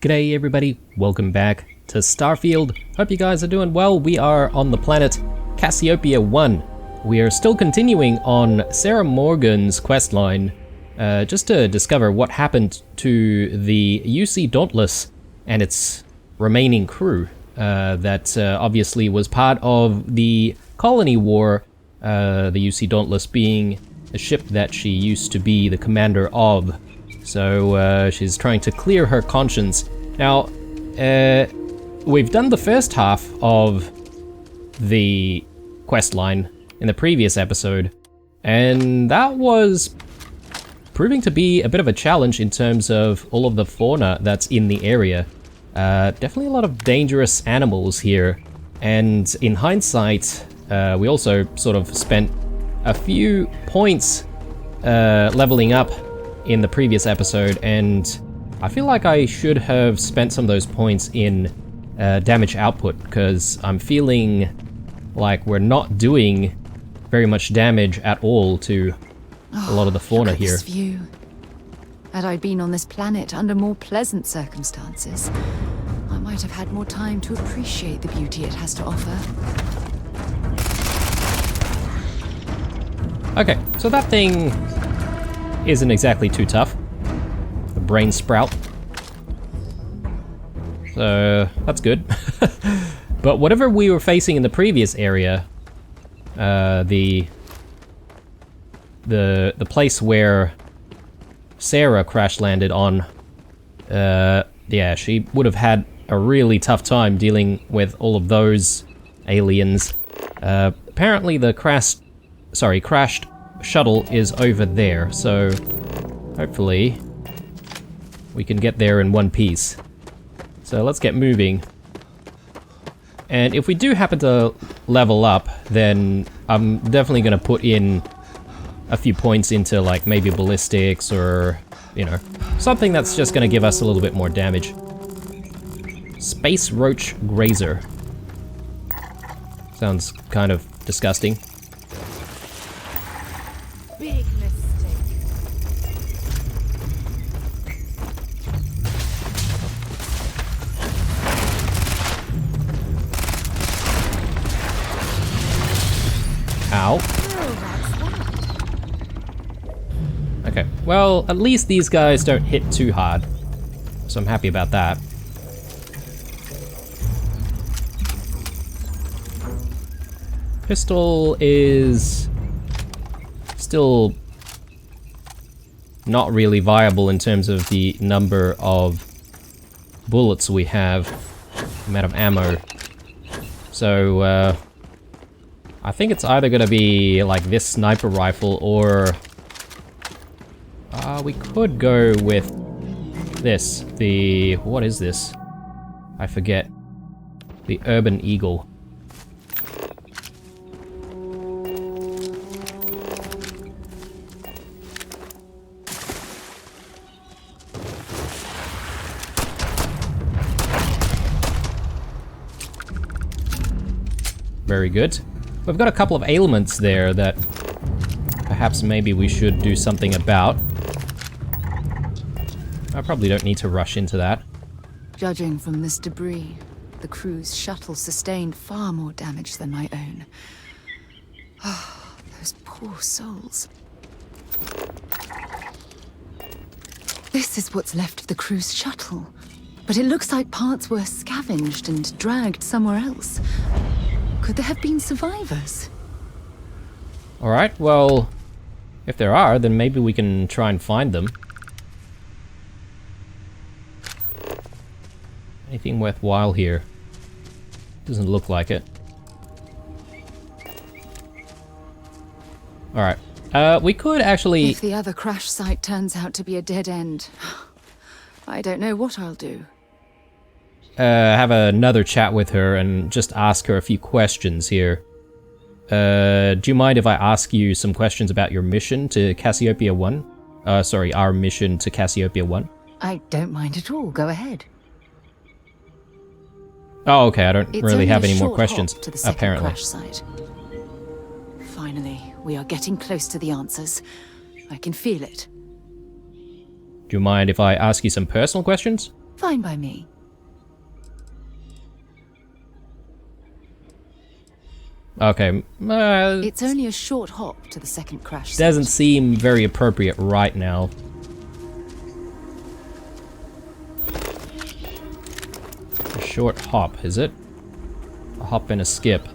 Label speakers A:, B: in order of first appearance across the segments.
A: G'day everybody, welcome back to Starfield. Hope you guys are doing well. We are on the planet Cassiopeia 1. We are still continuing on Sarah Morgan's questline, just to discover what happened to the UC Dauntless and its remaining crew that obviously was part of the colony war, the UC Dauntless being a ship that she used to be the commander of. So she's trying to clear her conscience. Now, we've done the first half of the questline in the previous episode, and that was proving to be a bit of a challenge in terms of all of the fauna that's in the area. Definitely a lot of dangerous animals here, and in hindsight, we also sort of spent a few points leveling up in the previous episode, and I feel like I should have spent some of those points in damage output, because I'm feeling like we're not doing very much damage at all to a lot of the fauna here.
B: This view. Had I been on this planet under more pleasant circumstances, I might have had more time to appreciate the beauty it has to offer.
A: Okay, so that thing isn't exactly too tough. A brain sprout. So that's good. But whatever we were facing in the previous area, the place where Sarah crash landed on, yeah, she would have had a really tough time dealing with all of those aliens. Apparently the crashed shuttle is over there, so hopefully we can get there in one piece. So let's get moving. And if we do happen to level up, then I'm definitely going to put in a few points into like maybe ballistics or, you know, something that's just going to give us a little bit more damage. Space Roach Grazer. Sounds kind of disgusting.
B: Big mistake.
A: Ow. Okay, well, at least these guys don't hit too hard, so I'm happy about that. Pistol is still not really viable in terms of the number of bullets we have, amount of ammo. So, I think it's either gonna be like this sniper rifle, or we could go with this. What is this? I forget. The Urban Eagle. Very good. We've got a couple of ailments there that perhaps maybe we should do something about. I probably don't need to rush into that.
B: Judging from this debris, the crew's shuttle sustained far more damage than my own. Oh, those poor souls. This is what's left of the crew's shuttle, but it looks like parts were scavenged and dragged somewhere else. Could there have been survivors?
A: Alright, well, if there are, then maybe we can try and find them. Anything worthwhile here? Doesn't look like it. Alright, we could actually...
B: If the other crash site turns out to be a dead end, I don't know what I'll do.
A: Have another chat with her and just ask her a few questions here. Do you mind if I ask you some questions about your mission to Cassiopeia 1? Sorry, our mission to Cassiopeia 1.
B: I don't mind at all. Go ahead.
A: Oh, okay, I don't really have any more
B: It's
A: questions,
B: only a short hop to the second
A: apparently.
B: crash site. Finally, we are getting close to the answers. I can feel it.
A: Do you mind if I ask you some personal questions?
B: Fine by me.
A: Okay,
B: It's only a short hop to the second crash site.
A: doesn't seem very appropriate right now. A short hop, is it? A hop and a skip.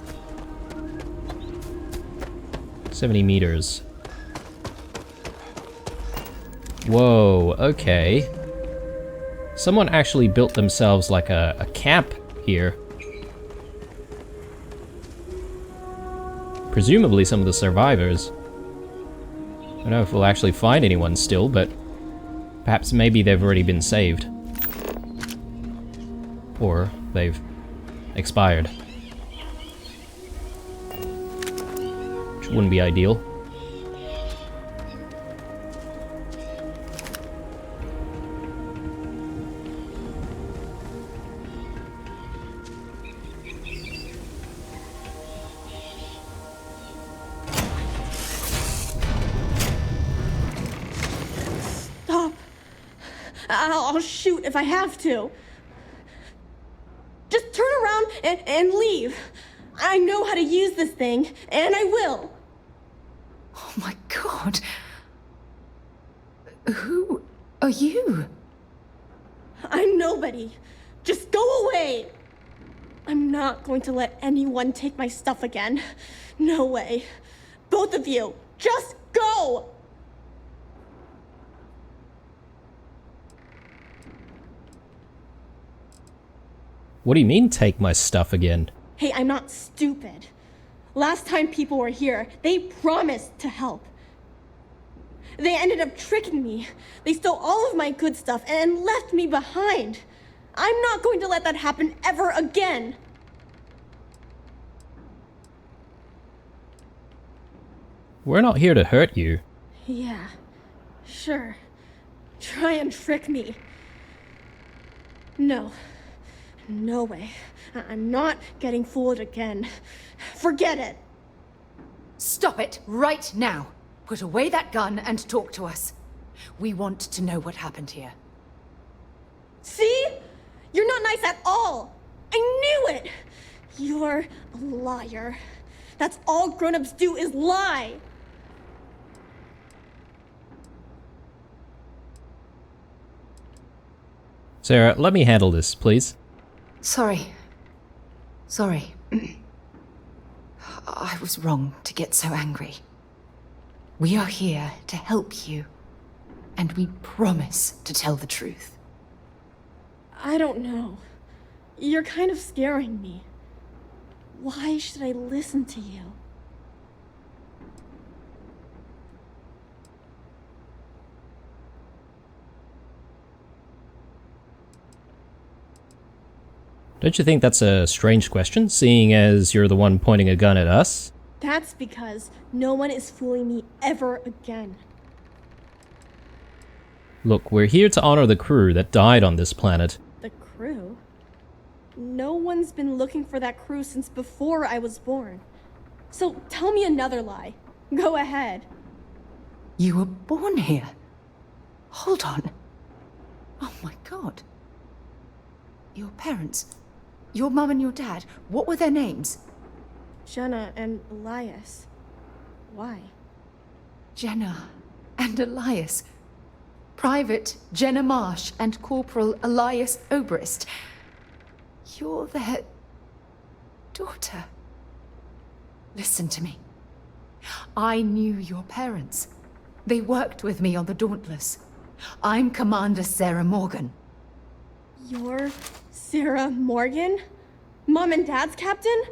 A: 70 meters. Whoa, okay. Someone actually built themselves like a camp here. Presumably some of the survivors. I don't know if we'll actually find anyone still, but perhaps maybe they've already been saved. Or they've expired. Which wouldn't be ideal.
C: Stop. I'll shoot if I have to. Just turn around and leave. I know how to use this thing, and I will.
B: Oh my god. Who are you?
C: I'm nobody. Just go away. I'm not going to let anyone take my stuff again. No way. Both of you, just go!
A: What do you mean, take my stuff again?
C: Hey, I'm not stupid. Last time people were here, they promised to help. They ended up tricking me. They stole all of my good stuff and left me behind. I'm not going to let that happen ever again.
A: We're not here to hurt you.
C: Yeah, sure. Try and trick me. No. No way. I'm not getting fooled again. Forget it.
B: Stop it right now. Put away that gun and talk to us. We want to know what happened here.
C: See? You're not nice at all. I knew it. You're a liar. That's all grown-ups do is lie.
A: Sarah, let me handle this, please.
B: Sorry. I was wrong to get so angry. We are here to help you, and we promise to tell the truth.
C: I don't know. You're kind of scaring me. Why should I listen to you?
A: Don't you think that's a strange question, seeing as you're the one pointing a gun at us?
C: That's because no one is fooling me ever again.
A: Look, we're here to honor the crew that died on this planet.
C: The crew? No one's been looking for that crew since before I was born. So tell me another lie. Go ahead.
B: You were born here? Hold on. Oh my god. Your parents, your mum and your dad, what were their names?
C: Jenna and Elias. Why?
B: Jenna and Elias. Private Jenna Marsh and Corporal Elias Obrist. You're their daughter. Listen to me. I knew your parents. They worked with me on the Dauntless. I'm Commander Sarah Morgan.
C: You're Sarah Morgan? Mom and Dad's captain?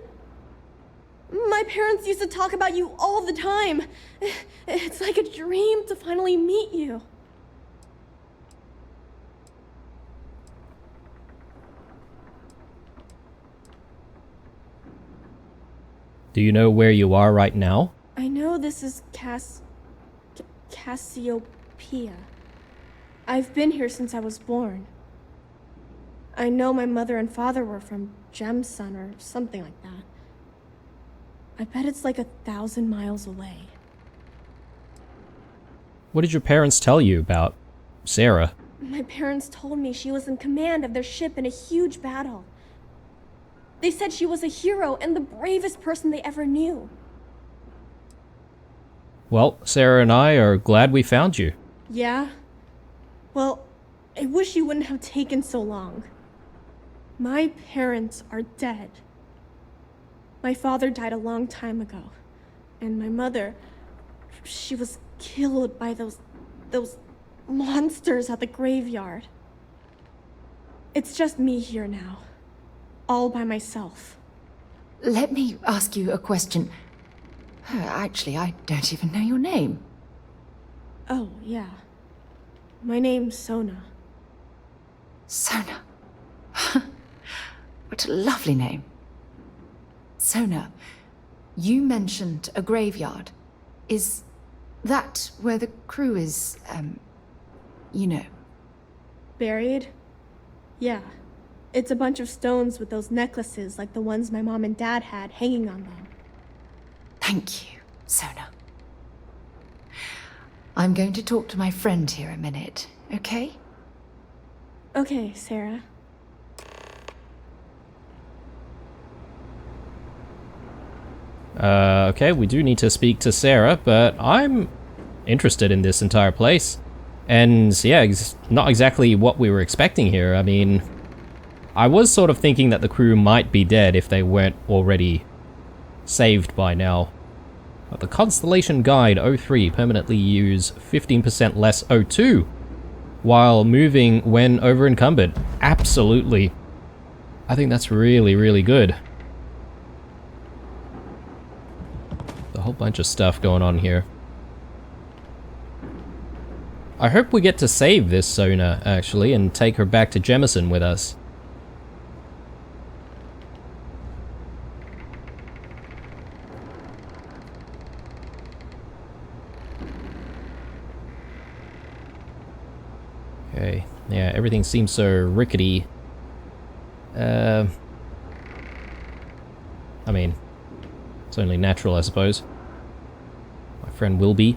C: My parents used to talk about you all the time. It's like a dream to finally meet you.
A: Do you know where you are right now?
C: I know this is Cassiopeia. I've been here since I was born. I know my mother and father were from Gemsun or something like that. I bet it's like 1,000 miles away.
A: What did your parents tell you about Sarah?
C: My parents told me she was in command of their ship in a huge battle. They said she was a hero and the bravest person they ever knew.
A: Well, Sarah and I are glad we found you.
C: Yeah? Well, I wish you wouldn't have taken so long. My parents are dead. My father died a long time ago. And my mother, she was killed by those monsters at the graveyard. It's just me here now. All by myself.
B: Let me ask you a question. Actually, I don't even know your name.
C: Oh, yeah. My name's Sona.
B: Sona. What a lovely name. Sona, you mentioned a graveyard. Is that where the crew is, you know?
C: Buried? Yeah. It's a bunch of stones with those necklaces like the ones my mom and dad had hanging on them.
B: Thank you, Sona. I'm going to talk to my friend here a minute, okay?
C: Okay, Sarah.
A: Okay, we do need to speak to Sarah, but I'm interested in this entire place. And yeah, not exactly what we were expecting here. I mean, I was sort of thinking that the crew might be dead if they weren't already saved by now. But the Constellation Guide 03 permanently use 15% less O2 while moving when over encumbered. Absolutely. I think that's really, really good. A whole bunch of stuff going on here. I hope we get to save this Sona, actually, and take her back to Jemison with us. Okay, yeah, everything seems so rickety. I mean, it's only natural, I suppose. My friend will be.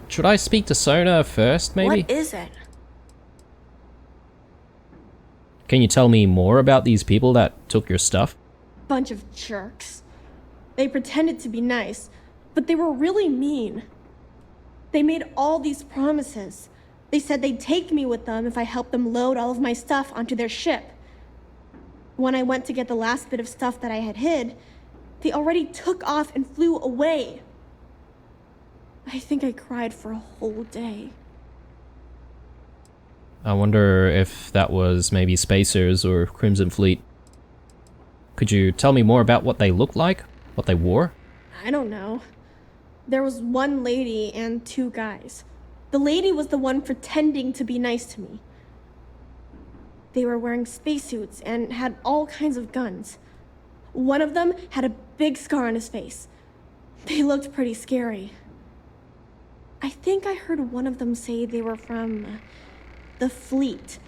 A: Should I speak to Sona first, maybe?
C: What is it?
A: Can you tell me more about these people that took your stuff?
C: Bunch of jerks. They pretended to be nice, but they were really mean. They made all these promises. They said they'd take me with them if I helped them load all of my stuff onto their ship. When I went to get the last bit of stuff that I had hid, they already took off and flew away. I think I cried for a whole day.
A: I wonder if that was maybe Spacers or Crimson Fleet. Could you tell me more about what they looked like? What they wore?
C: I don't know. There was one lady and two guys. The lady was the one pretending to be nice to me. They were wearing spacesuits and had all kinds of guns. One of them had a big scar on his face. They looked pretty scary. I think I heard one of them say they were from the fleet,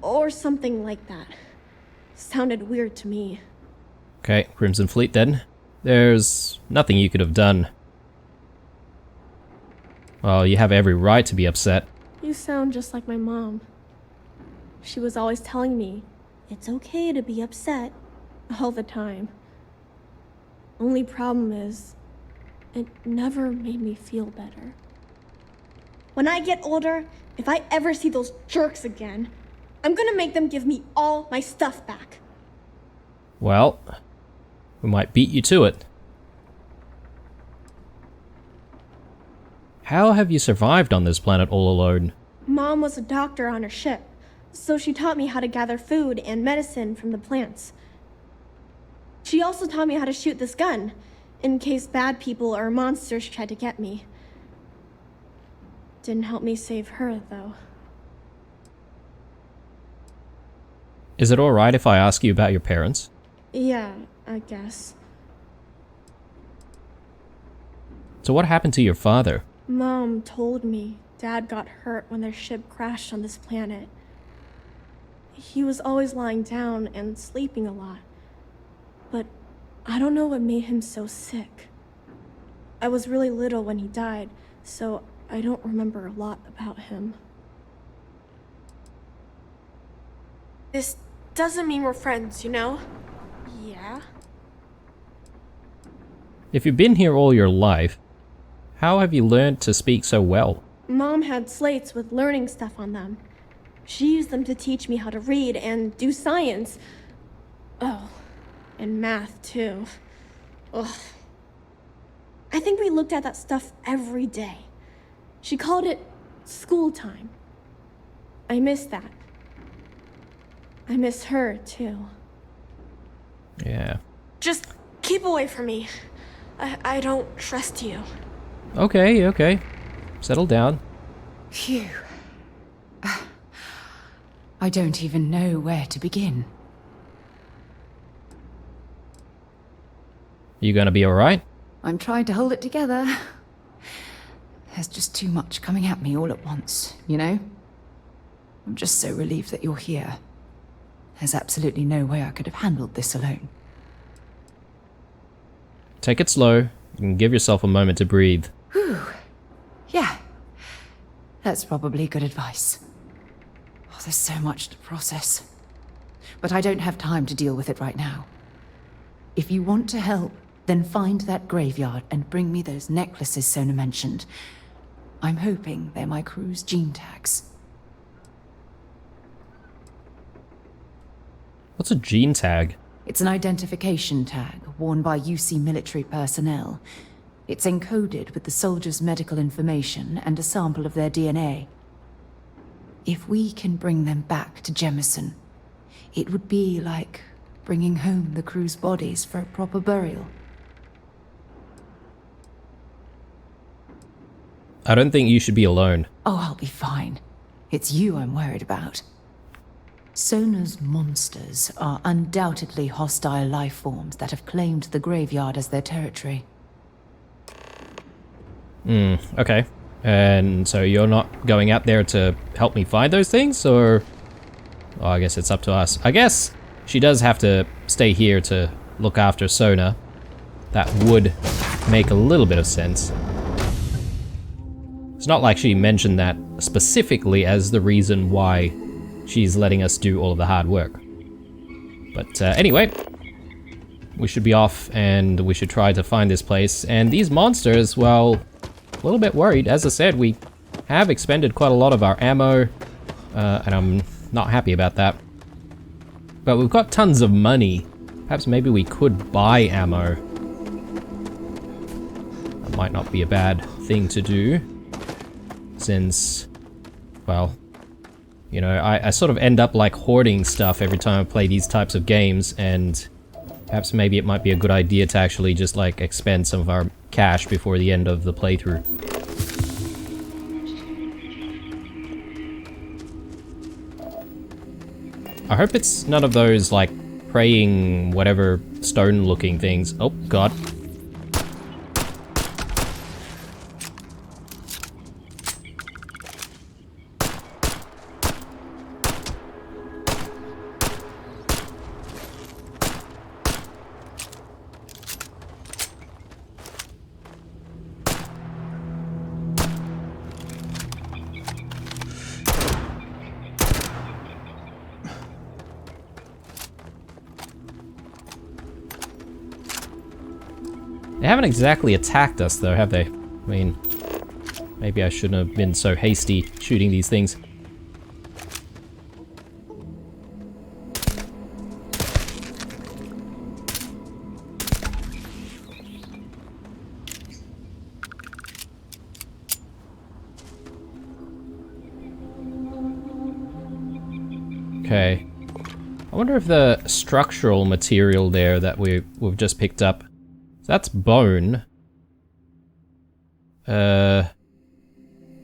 C: or something like that. Sounded weird to me.
A: Okay, Crimson Fleet then. There's nothing you could have done. Well, you have every right to be upset.
C: You sound just like my mom. She was always telling me, it's okay to be upset, all the time. Only problem is, it never made me feel better. When I get older, if I ever see those jerks again, I'm gonna make them give me all my stuff back.
A: Well, we might beat you to it. How have you survived on this planet all alone?
C: Mom was a doctor on her ship, so she taught me how to gather food and medicine from the plants. She also taught me how to shoot this gun, in case bad people or monsters tried to get me. Didn't help me save her, though.
A: Is it alright if I ask you about your parents?
C: Yeah, I guess.
A: So what happened to your father?
C: Mom told me Dad got hurt when their ship crashed on this planet. He was always lying down and sleeping a lot. But I don't know what made him so sick. I was really little when he died, so I don't remember a lot about him. This doesn't mean we're friends, you know? Yeah?
A: If you've been here all your life, how have you learned to speak so well?
C: Mom had slates with learning stuff on them. She used them to teach me how to read and do science. Oh, and math too. Ugh. I think we looked at that stuff every day. She called it school time. I miss that. I miss her too.
A: Yeah.
C: Just keep away from me. I don't trust you.
A: Okay, okay. Settle down.
B: Phew. I don't even know where to begin.
A: You gonna be alright?
B: I'm trying to hold it together. There's just too much coming at me all at once, you know? I'm just so relieved that you're here. There's absolutely no way I could have handled this alone.
A: Take it slow and give yourself a moment to breathe.
B: Whew. Yeah. That's probably good advice. Oh, there's so much to process. But I don't have time to deal with it right now. If you want to help, then find that graveyard and bring me those necklaces Sona mentioned. I'm hoping they're my crew's gene tags.
A: What's a gene tag?
B: It's an identification tag worn by UC military personnel. It's encoded with the soldiers' medical information and a sample of their DNA. If we can bring them back to Jemison, it would be like bringing home the crew's bodies for a proper burial.
A: I don't think you should be alone.
B: Oh, I'll be fine. It's you I'm worried about. Sona's monsters are undoubtedly hostile life forms that have claimed the graveyard as their territory.
A: Okay. And so you're not going out there to help me find those things, or... Oh, I guess it's up to us. I guess she does have to stay here to look after Sona. That would make a little bit of sense. It's not like she mentioned that specifically as the reason why she's letting us do all of the hard work. But anyway, we should be off and we should try to find this place. And these monsters, well, a little bit worried. As I said, we have expended quite a lot of our ammo, and I'm not happy about that. But we've got tons of money. Perhaps maybe we could buy ammo. That might not be a bad thing to do, since, well, you know, I sort of end up like hoarding stuff every time I play these types of games, and perhaps maybe it might be a good idea to actually just like expend some of our cash before the end of the playthrough. I hope it's none of those like praying whatever stone looking things. Oh god. They haven't exactly attacked us though, have they? I mean, maybe I shouldn't have been so hasty shooting these things. Okay. I wonder if the structural material there that we've just picked up, that's bone. It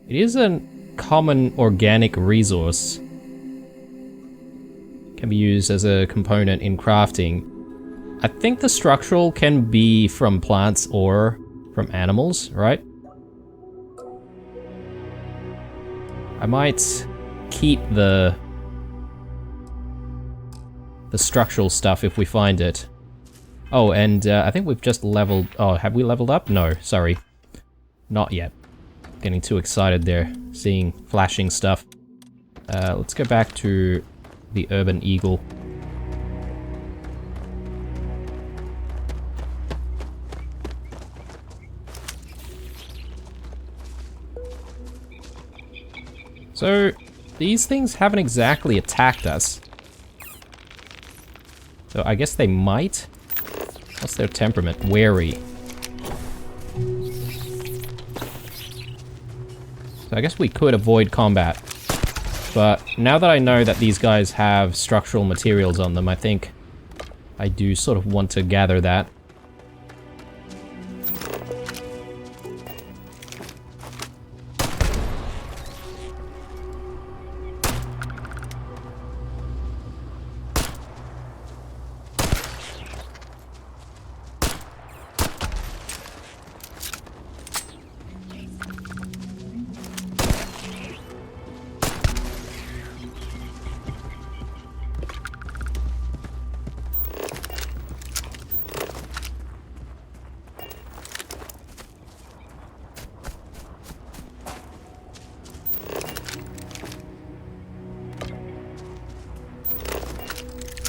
A: is a common organic resource. Can be used as a component in crafting. I think the structural can be from plants or from animals, right? I might keep the structural stuff if we find it. Oh, and I think we've just leveled... Oh, have we leveled up? No, sorry. Not yet. Getting too excited there, seeing flashing stuff. Let's go back to The Urban Eagle. So, these things haven't exactly attacked us. So I guess they might? What's their temperament? Wary. So I guess we could avoid combat. But now that I know that these guys have structural materials on them, I think I do sort of want to gather that.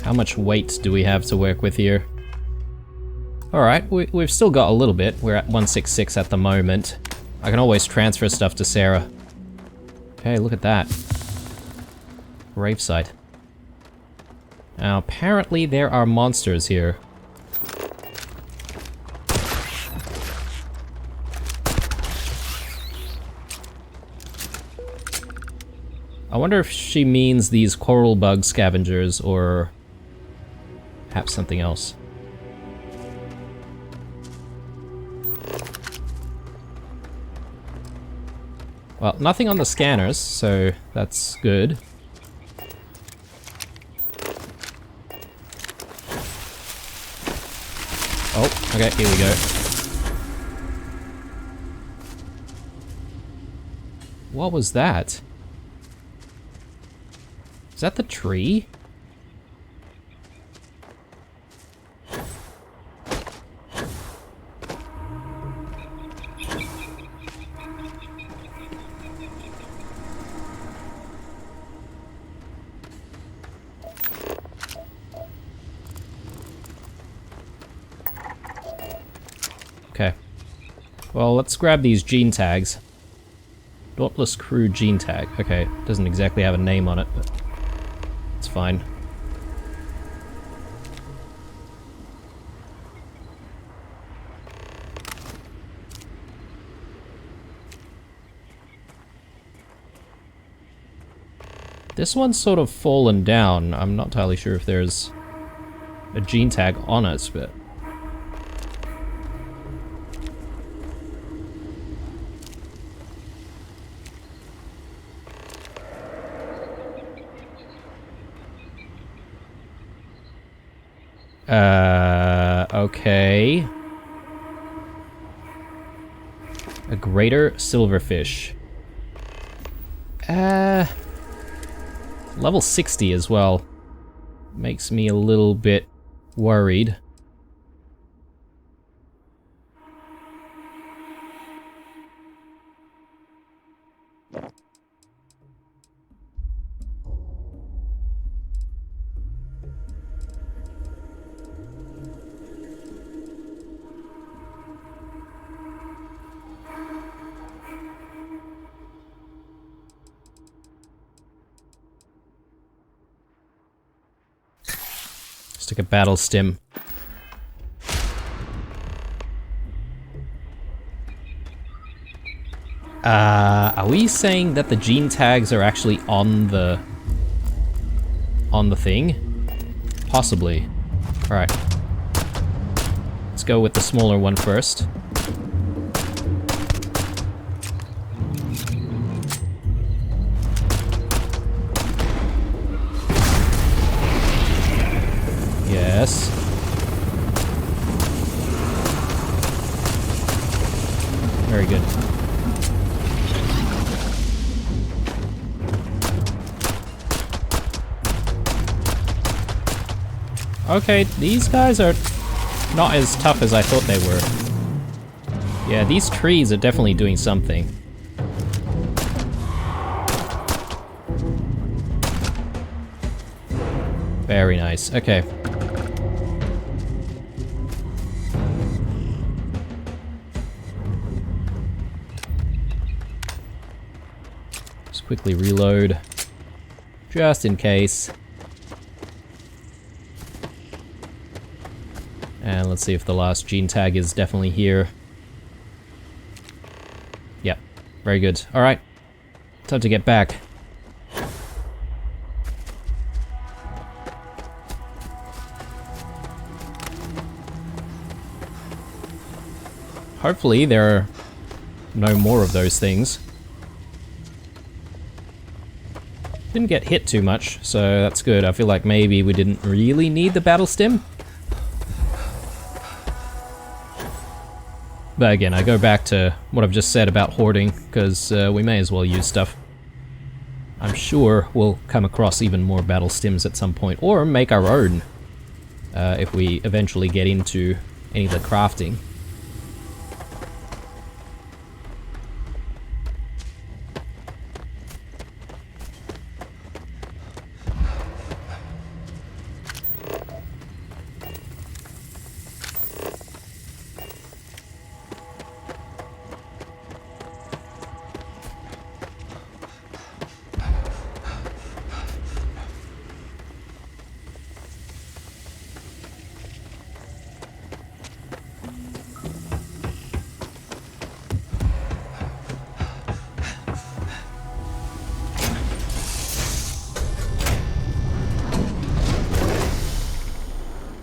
A: How much weight do we have to work with here? Alright, we've still got a little bit. We're at 166 at the moment. I can always transfer stuff to Sarah. Okay, look at that. Gravesite. Now, apparently there are monsters here. I wonder if she means these coral bug scavengers or perhaps something else. Well, nothing on the scanners, so that's good. Oh, okay, here we go. What was that? Is that the tree? Okay. Well, let's grab these gene tags. Dauntless Crew gene tag. Okay, doesn't exactly have a name on it, but it's fine. This one's sort of fallen down. I'm not entirely sure if there's a gene tag on it, but... okay. A greater silverfish. Level 60 as well. Makes me a little bit worried. Stick a battle stim. Are we saying that the gene tags are actually on the thing? Possibly. Alright. Let's go with the smaller one first. Yes. Very good. Okay, these guys are not as tough as I thought they were. Yeah, these trees are definitely doing something. Very nice. Okay. Just quickly reload. Just in case. And let's see if the last gene tag is definitely here. Yep. Very good. Alright. Time to get back. Hopefully there are no more of those things. Didn't get hit too much, so that's good. I feel like maybe we didn't really need the battle stim. But again, I go back to what I've just said about hoarding, because we may as well use stuff. I'm sure we'll come across even more battle stims at some point, or make our own, if we eventually get into any of the crafting.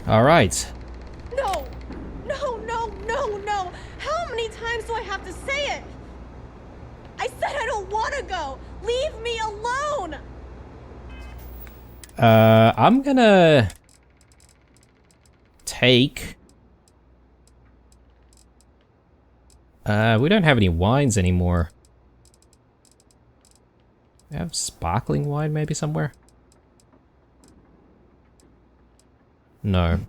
A: Alright.
C: No! No, no, no, no! How many times do I have to say it? I said I don't want to go! Leave me alone!
A: I'm gonna take... we don't have any wines anymore. We have sparkling wine maybe somewhere? No.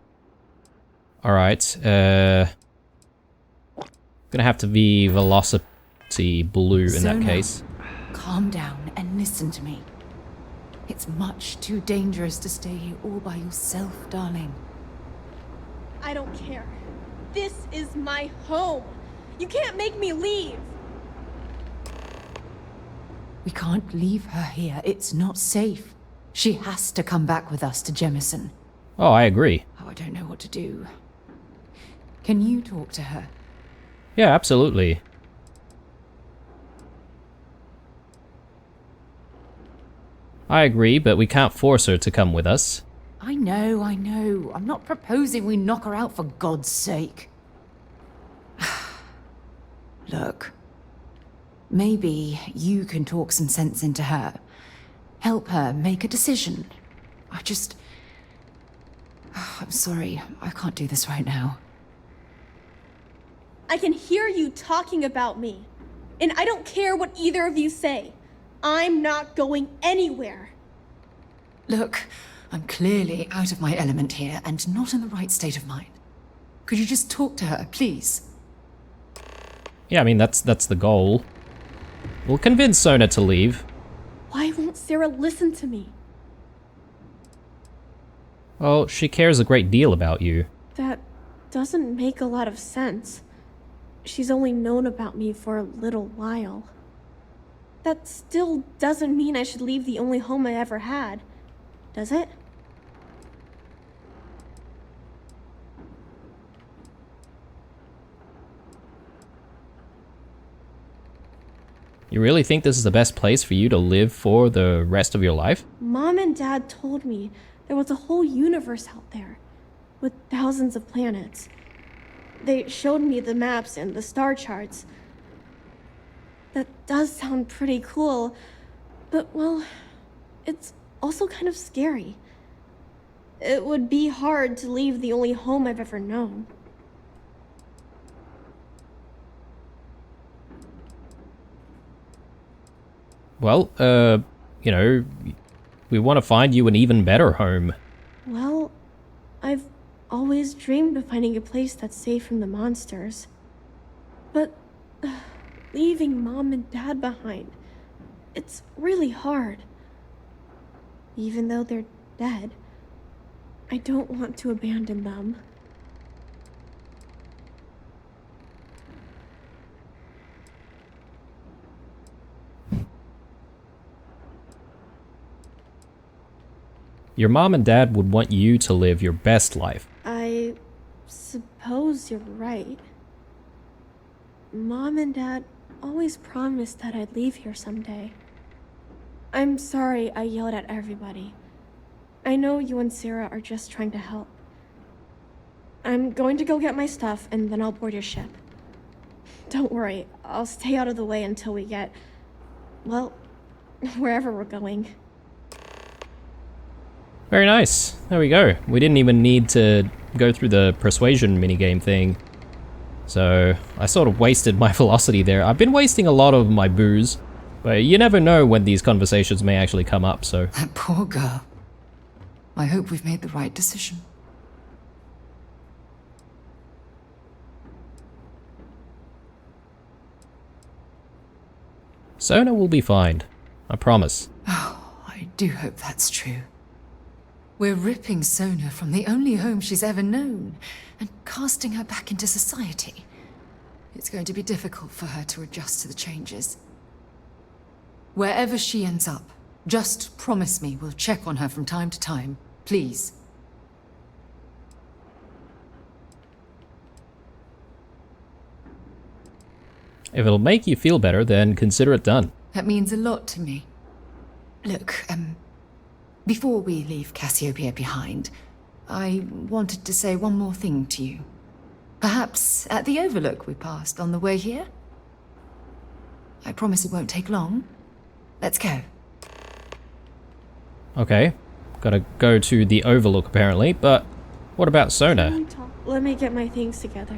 A: Alright, gonna have to be velocity blue in that case.
B: Calm down and listen to me. It's much too dangerous to stay here all by yourself, darling.
C: I don't care. This is my home. You can't make me leave.
B: We can't leave her here. It's not safe. She has to come back with us to Jemison.
A: Oh, I agree.
B: Oh, I don't know what to do. Can you talk to her?
A: Yeah, absolutely. I agree, but we can't force her to come with us.
B: I know, I know. I'm not proposing we knock her out for God's sake. Look, maybe you can talk some sense into her. Help her make a decision. I'm sorry, I can't do this right now.
C: I can hear you talking about me. And I don't care what either of you say. I'm not going anywhere.
B: Look, I'm clearly out of my element here and not in the right state of mind. Could you just talk to her, please?
A: Yeah, I mean, that's the goal. We'll convince Sona to leave.
C: Why won't Sarah listen to me?
A: Well, she cares a great deal about you.
C: That doesn't make a lot of sense. She's only known about me for a little while. That still doesn't mean I should leave the only home I ever had, does it?
A: You really think this is the best place for you to live for the rest of your life?
C: Mom and Dad told me there was a whole universe out there, with thousands of planets. They showed me the maps and the star charts. That does sound pretty cool, but well, it's also kind of scary. It would be hard to leave the only home I've ever known.
A: Well, you know, we want to find you an even better home.
C: Well, I've always dreamed of finding a place that's safe from the monsters. But leaving Mom and Dad behind, it's really hard. Even though they're dead, I don't want to abandon them.
A: Your mom and dad would want you to live your best life.
C: I suppose you're right. Mom and Dad always promised that I'd leave here someday. I'm sorry I yelled at everybody. I know you and Sarah are just trying to help. I'm going to go get my stuff and then I'll board your ship. Don't worry, I'll stay out of the way until we get, well, wherever we're going.
A: Very nice. There we go. We didn't even need to go through the persuasion minigame thing. So I sort of wasted my velocity there. I've been wasting a lot of my booze, but you never know when these conversations may actually come up, so...
B: That poor girl. I hope we've made the right decision.
A: Sona will be fine. I promise.
B: Oh, I do hope that's true. We're ripping Sona from the only home she's ever known and casting her back into society. It's going to be difficult for her to adjust to the changes. Wherever she ends up, just promise me we'll check on her from time to time, please.
A: If it'll make you feel better, then consider it done.
B: That means a lot to me. Look, before we leave Cassiopeia behind, I wanted to say one more thing to you. Perhaps at the overlook we passed on the way here? I promise it won't take long. Let's go.
A: Okay. Gotta go to the overlook apparently, but what about Sona?
C: Let me get my things together,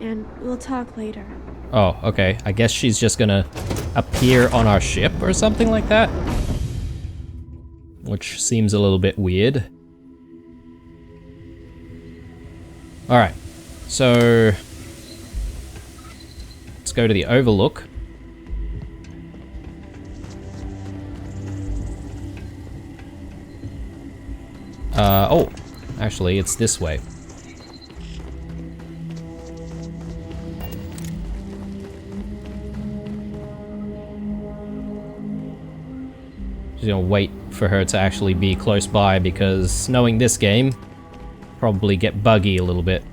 C: and we'll talk later.
A: Oh, okay. I guess she's just gonna appear on our ship or something like that? Which seems a little bit weird. Alright, so let's go to the overlook. Oh, actually it's this way. Just gonna wait for her to actually be close by because knowing this game, probably get buggy a little bit.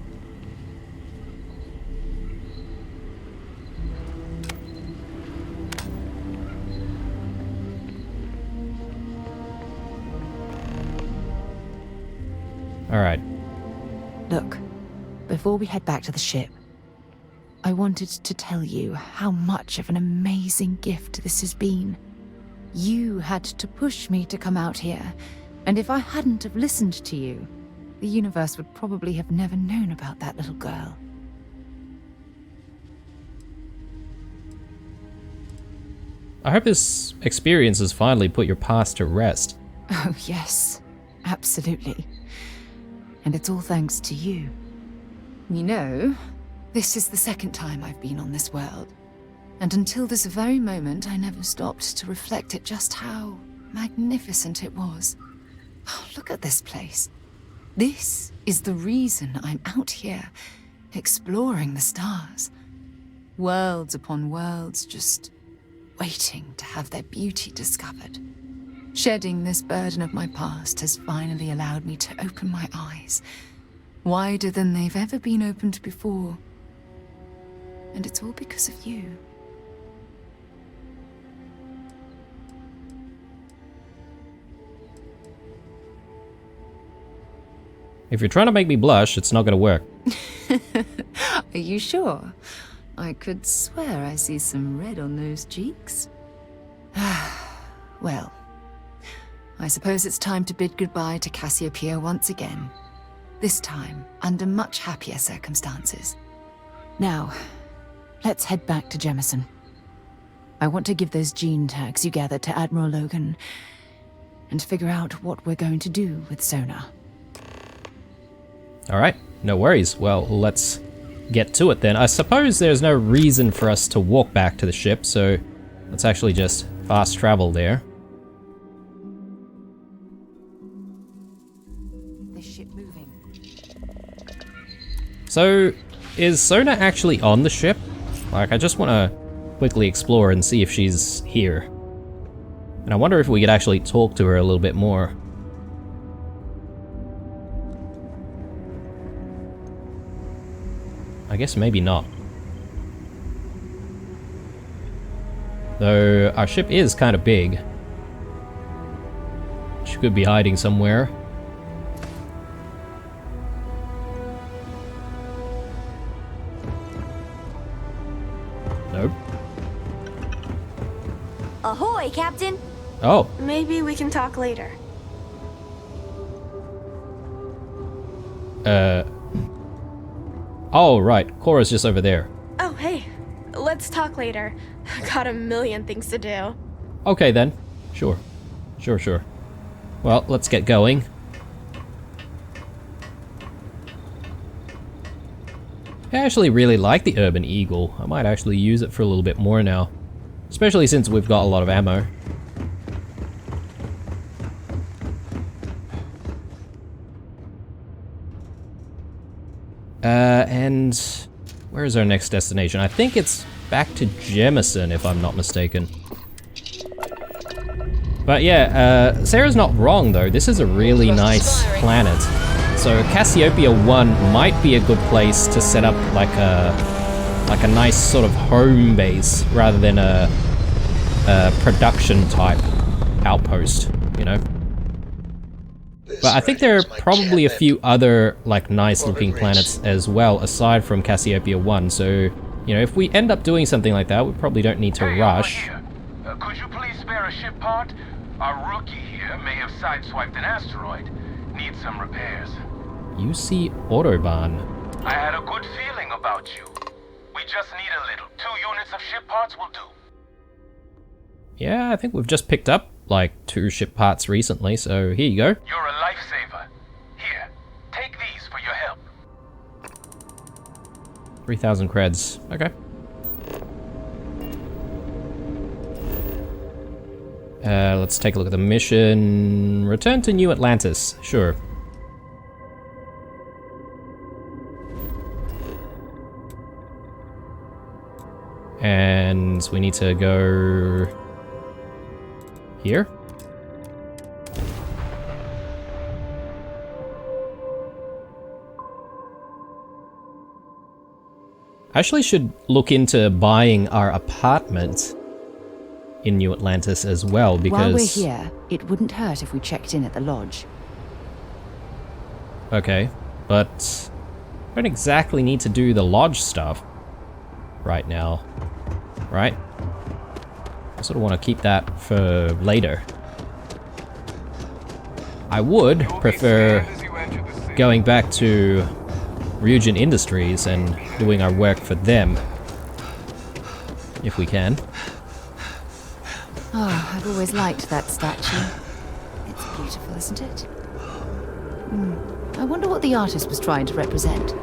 A: Alright.
B: Look, before we head back to the ship, I wanted to tell you how much of an amazing gift this has been. You had to push me to come out here, and if I hadn't have listened to you, the universe would probably have never known about that little girl.
A: I hope this experience has finally put your past to rest.
B: Oh yes, absolutely. And it's all thanks to you. You know, this is the second time I've been on this world. And until this very moment, I never stopped to reflect at just how magnificent it was. Oh, look at this place. This is the reason I'm out here, exploring the stars. Worlds upon worlds, just waiting to have their beauty discovered. Shedding this burden of my past has finally allowed me to open my eyes, wider than they've ever been opened before. And it's all because of you.
A: If you're trying to make me blush, it's not gonna work.
B: Are you sure? I could swear I see some red on those cheeks. Well, I suppose it's time to bid goodbye to Cassiopeia once again. This time, under much happier circumstances. Now, let's head back to Jemison. I want to give those gene tags you gathered to Admiral Logan and figure out what we're going to do with Sona.
A: Alright, no worries. Well, let's get to it then. I suppose there's no reason for us to walk back to the ship, so let's actually just fast travel there.
B: this ship moving.
A: So, is Sona actually on the ship? Like, I just want to quickly explore and see if she's here. And I wonder if we could actually talk to her a little bit more. I guess maybe not. Though, our ship is kind of big. She could be hiding somewhere. Nope.
D: Ahoy, Captain!
A: Oh.
C: Maybe we can talk later.
A: Oh, right. Cora's just over there.
C: Oh, hey. Let's talk later. Got a million things to do.
A: Okay, then. Sure. Sure. Well, let's get going. I actually really like the Urban Eagle. I might actually use it for a little bit more now. Especially since we've got a lot of ammo. And where is our next destination? I think it's back to Jemison, if I'm not mistaken. But yeah, Sarah's not wrong though. This is a really nice planet. So Cassiopeia 1 might be a good place to set up like a nice sort of home base rather than a production type outpost, you know? But I think there are probably a few other like nice looking planets as well aside from Cassiopeia 1, so you know, if we end up doing something like that, we probably don't need to rush.
E: Could you please spare a ship part? Our rookie here may have sideswiped an asteroid. Needs some repairs.
A: UC Autobahn.
E: I had a good feeling about you. We just need a little. 2 units of ship parts will do.
A: Yeah, I think we've just picked up like 2 ship parts recently, so here you go.
E: You're a lifesaver. Here, take these for your help.
A: 3,000 creds. Okay. Let's take a look at the mission. Return to New Atlantis. Sure. And we need to go here. I actually should look into buying our apartment in New Atlantis as well, because...
B: While we're here, it wouldn't hurt if we checked in at the lodge.
A: Okay, but I don't exactly need to do the lodge stuff right now, right? I sort of want to keep that for later. I would prefer going back to Ryujin Industries and doing our work for them, if we can.
B: Oh, I've always liked that statue. It's beautiful, isn't it? I wonder what the artist was trying to represent.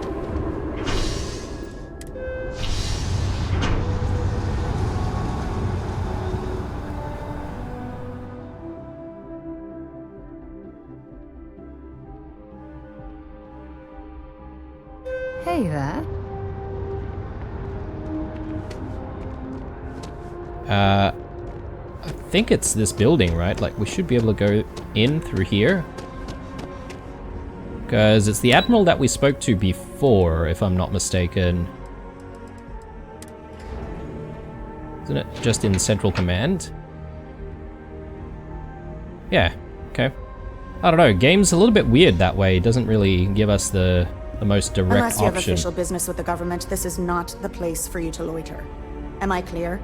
B: Hey there.
A: I think it's this building, right? Like, we should be able to go in through here. Because it's the Admiral that we spoke to before, if I'm not mistaken. Isn't it just in Central Command? Yeah, okay. I don't know, game's a little bit weird that way. It doesn't really give us the most direct
F: Unless you have
A: option.
F: official business with the government, this is not the place for you to loiter. Am I clear?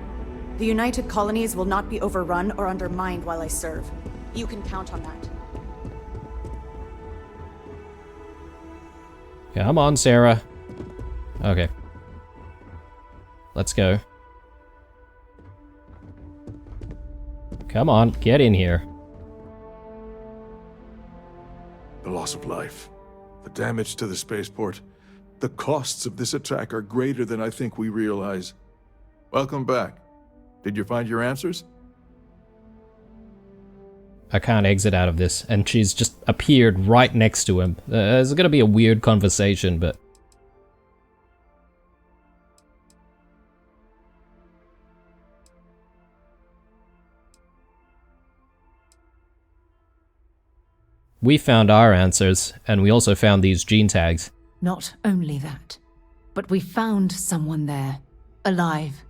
F: The United Colonies will not be overrun or undermined while I serve. You can count on that.
A: Come on, Sarah. Okay. Let's go. Come on, get in here.
G: The loss of life, the damage to the spaceport, the costs of this attack are greater than I think we realize. Welcome back. Did you find your answers?
A: I can't exit out of this, and she's just appeared right next to him. It's gonna be a weird conversation, but... We found our answers, and we also found these gene tags.
B: Not only that, but we found someone there, alive.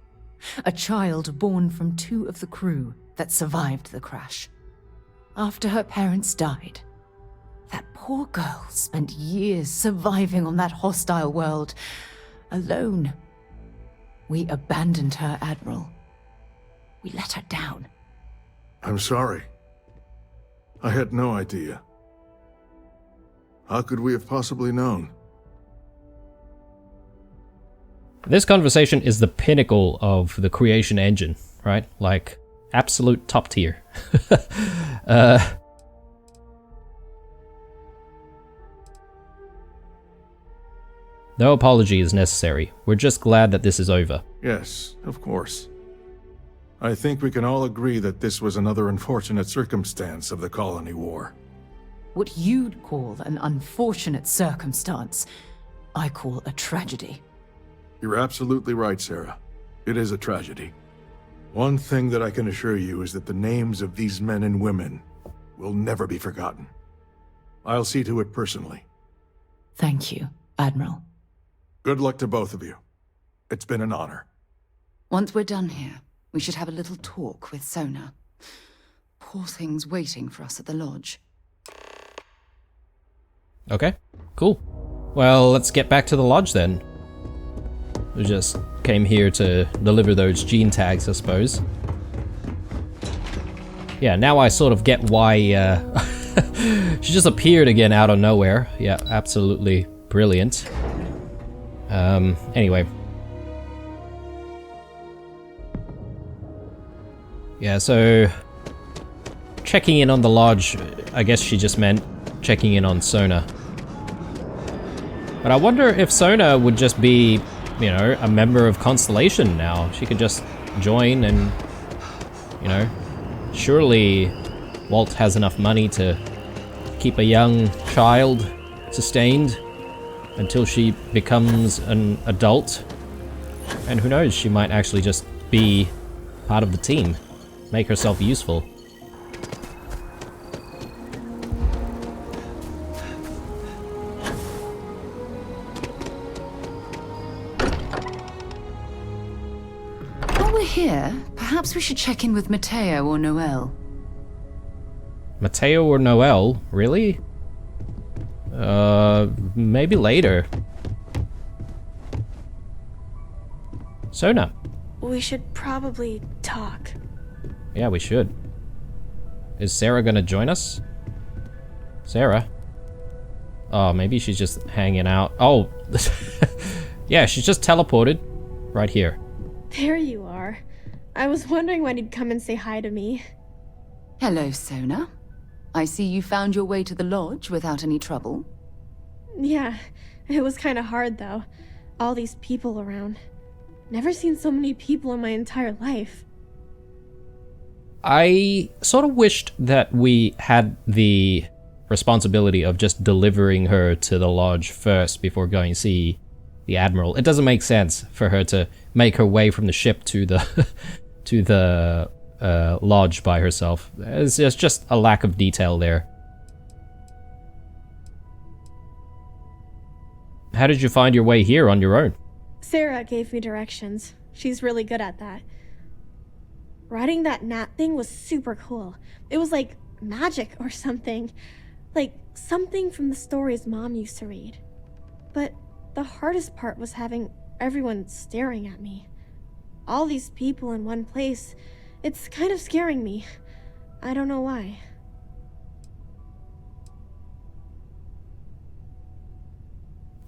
B: A child born from 2 of the crew that survived the crash. After her parents died, that poor girl spent years surviving on that hostile world, alone. We abandoned her, Admiral. We let her down.
G: I'm sorry. I had no idea. How could we have possibly known?
A: This conversation is the pinnacle of the creation engine, right? Like, absolute top tier. No apology is necessary. We're just glad that this is over.
G: Yes, of course. I think we can all agree that this was another unfortunate circumstance of the colony war.
B: What you'd call an unfortunate circumstance, I call a tragedy.
G: You're absolutely right, Sarah. It is a tragedy. One thing that I can assure you is that the names of these men and women will never be forgotten. I'll see to it personally.
B: Thank you, Admiral.
G: Good luck to both of you. It's been an honor.
B: Once we're done here, we should have a little talk with Sona. Poor thing's waiting for us at the lodge.
A: Okay, cool. Well, let's get back to the lodge then. We just came here to deliver those gene tags, I suppose. Yeah, now I sort of get why she just appeared again out of nowhere. Yeah, absolutely brilliant. Anyway. Yeah, so checking in on the lodge, I guess she just meant checking in on Sona. But I wonder if Sona would just be, you know, a member of Constellation now. She could just join and, you know, surely Walt has enough money to keep a young child sustained until she becomes an adult. And who knows, she might actually just be part of the team, make herself useful.
B: While we're here, perhaps we should check in with Mateo or Noel.
A: Mateo or Noel? Really? Maybe later. Sona.
C: We should probably talk.
A: Yeah, we should. Is Sarah gonna join us? Sarah? Oh, maybe she's just hanging out. Oh, yeah, she's just teleported right here.
C: There you are. I was wondering when you'd come and say hi to me.
B: Hello, Sona. I see you found your way to the lodge without any trouble.
C: Yeah, it was kind of hard though. All these people around. Never seen so many people in my entire life.
A: I sort of wished that we had the responsibility of just delivering her to the lodge first before going to see the Admiral. It doesn't make sense for her to make her way from the ship to the to the lodge by herself. There's just a lack of detail there. How did you find your way here on your own?
C: Sarah gave me directions. She's really good at that. Riding that gnat thing was super cool. It was like magic or something. Like something from the stories Mom used to read. But the hardest part was having everyone staring at me. All these people in one place. It's kind of scaring me. I don't know why.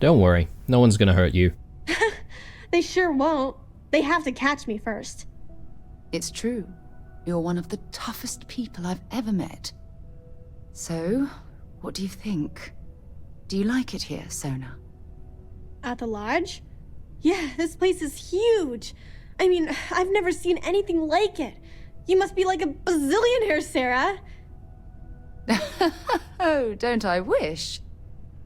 A: Don't worry, no one's gonna hurt you.
C: They sure won't. They have to catch me first.
B: It's true. You're one of the toughest people I've ever met. So, what do you think? Do you like it here, Sona?
C: At the lodge? Yeah, this place is huge. I mean, I've never seen anything like it. You must be like a bazillionaire, Sarah.
B: Oh, don't I wish?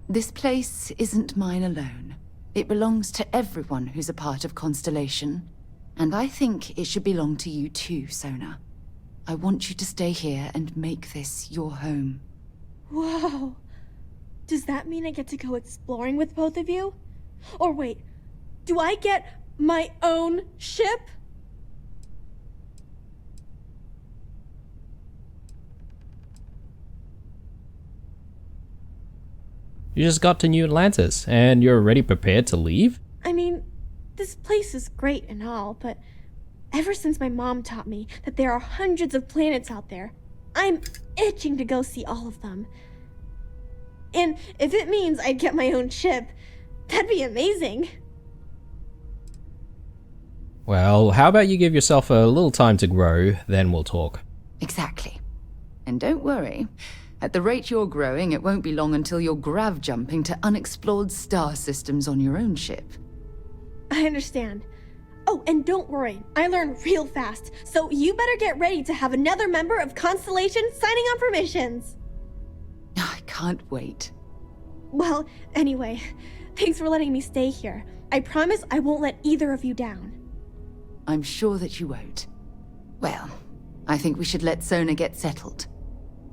B: This place isn't mine alone. It belongs to everyone who's a part of Constellation. And I think it should belong to you too, Sona. I want you to stay here and make this your home.
C: Whoa. Does that mean I get to go exploring with both of you? Or wait, do I get my own ship?
A: You just got to New Atlantis, and you're already prepared to leave?
C: I mean, this place is great and all, but ever since my mom taught me that there are hundreds of planets out there, I'm itching to go see all of them. And if it means I get my own ship, that'd be amazing.
A: Well, how about you give yourself a little time to grow, then we'll talk.
B: Exactly. And don't worry. At the rate you're growing, it won't be long until you're grav jumping to unexplored star systems on your own ship.
C: I understand. Oh, and don't worry, I learn real fast, so you better get ready to have another member of Constellation signing on for missions.
B: I can't wait.
C: Well, anyway, thanks for letting me stay here. I promise I won't let either of you down.
B: I'm sure that you won't. Well, I think we should let Sona get settled.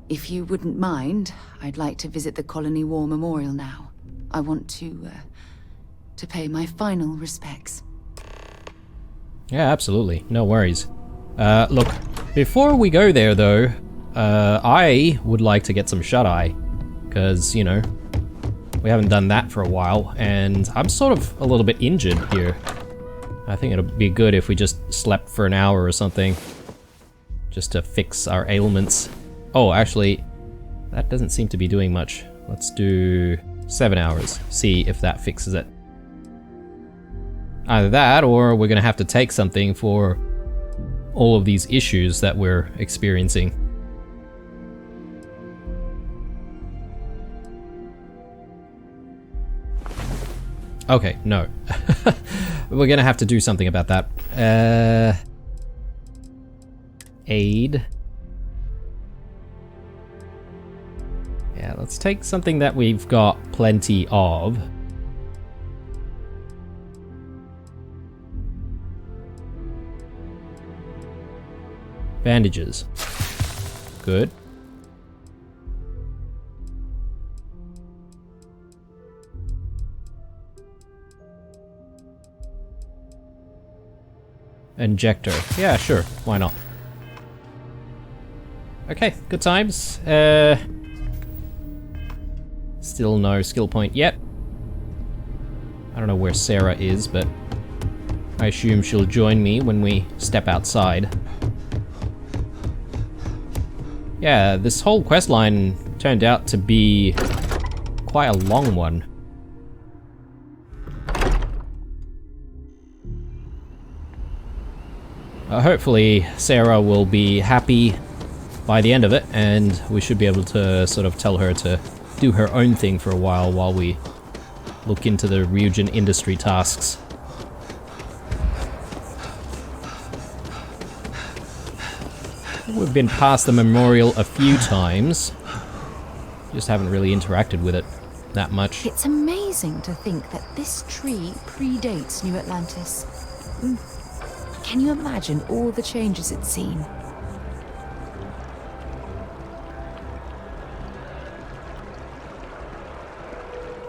B: If you wouldn't mind, I'd like to visit the Colony War Memorial now. I want to pay my final respects.
A: Yeah, absolutely. No worries. Look, before we go there though, I would like to get some shut-eye. Because, you know, we haven't done that for a while, and I'm sort of a little bit injured here. I think it'll be good if we just slept for an hour or something. Just to fix our ailments. Oh, actually, that doesn't seem to be doing much. Let's do 7 hours, see if that fixes it. Either that, or we're gonna have to take something for all of these issues that we're experiencing. Okay, no. We're gonna have to do something about that. Aid. Yeah, let's take something that we've got plenty of. Bandages. Good. Injector. Yeah, sure. Why not? Okay, good times. Still no skill point yet. I don't know where Sarah is, but I assume she'll join me when we step outside. Yeah, this whole questline turned out to be quite a long one. Hopefully Sarah will be happy by the end of it, and we should be able to sort of tell her to do her own thing for a while we look into the Ryujin industry tasks. We've been past the memorial a few times, just haven't really interacted with it that much.
B: It's amazing to think that this tree predates New Atlantis. Can you imagine all the changes it's seen?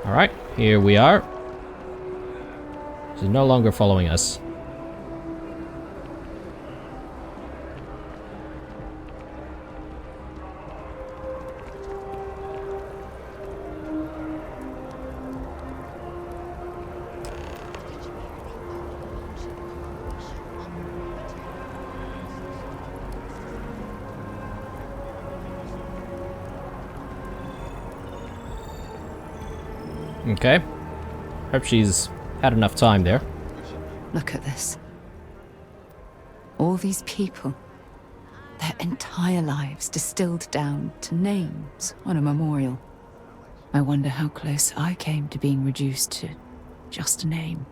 A: Alright, here we are. She's no longer following us. Okay. Hope she's had enough time there.
B: Look at this. All these people. Their entire lives distilled down to names on a memorial. I wonder how close I came to being reduced to just a name.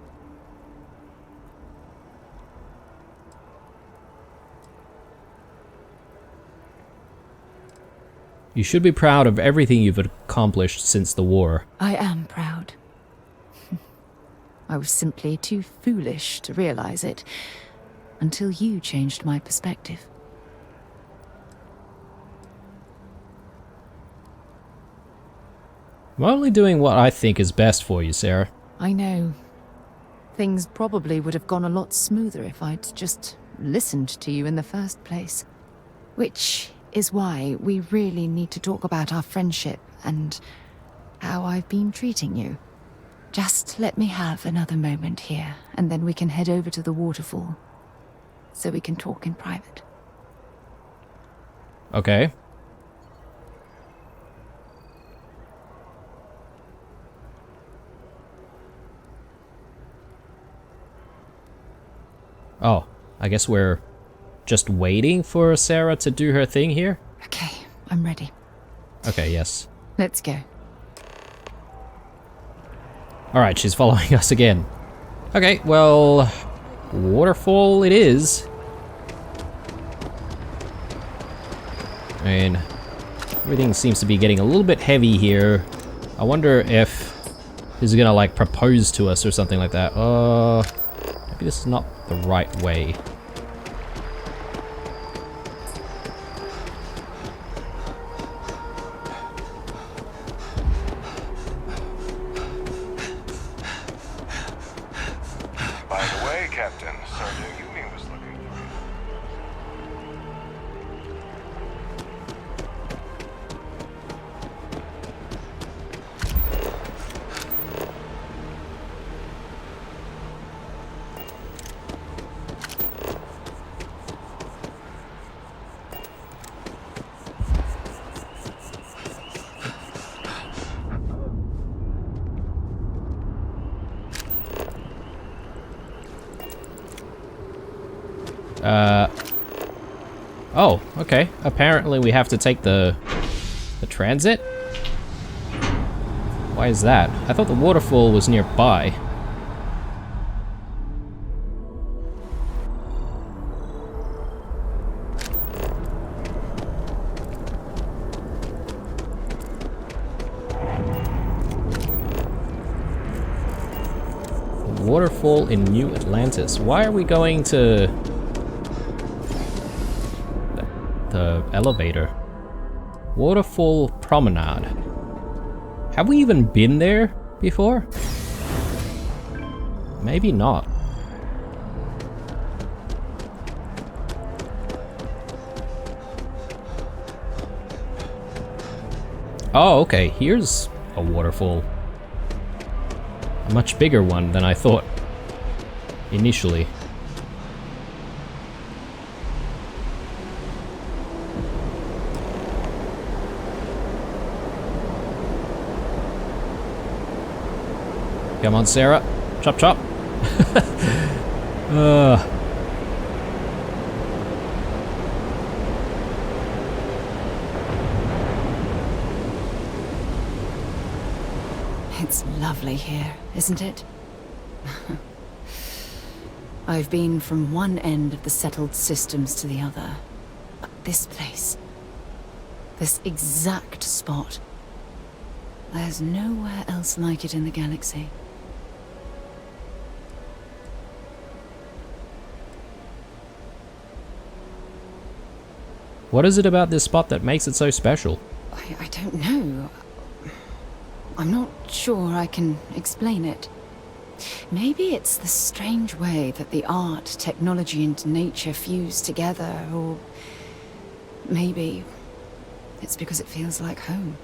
A: You should be proud of everything you've accomplished since the war.
B: I am proud. I was simply too foolish to realize it until you changed my perspective.
A: I'm only doing what I think is best for you, Sarah.
B: I know. Things probably would have gone a lot smoother if I'd just listened to you in the first place. Which is why we really need to talk about our friendship and how I've been treating you. Just let me have another moment here, and then we can head over to the waterfall, so we can talk in private.
A: Okay. Oh, I guess we're just waiting for Sarah to do her thing here?
B: Okay, I'm ready.
A: Okay, yes.
B: Let's go.
A: Alright, she's following us again. Okay, well, waterfall it is. And everything seems to be getting a little bit heavy here. I wonder if he's gonna like propose to us or something like that. Maybe this is not the right way.
H: By the way, Captain, Sergeant Yumi was looking for you.
A: Oh, okay. Apparently we have to take the transit? Why is that? I thought the waterfall was nearby. Waterfall in New Atlantis. Why are we going to the elevator? Waterfall Promenade. Have we even been there before? Maybe not. Oh, okay. Here's a waterfall. A much bigger one than I thought initially. Come on, Sarah. Chop, chop.
B: It's lovely here, isn't it? I've been from one end of the settled systems to the other. But this place, this exact spot, there's nowhere else like it in the galaxy.
A: What is it about this spot that makes it so special?
B: I don't know. I'm not sure I can explain it. Maybe it's the strange way that the art, technology, and nature fuse together, or maybe it's because it feels like home.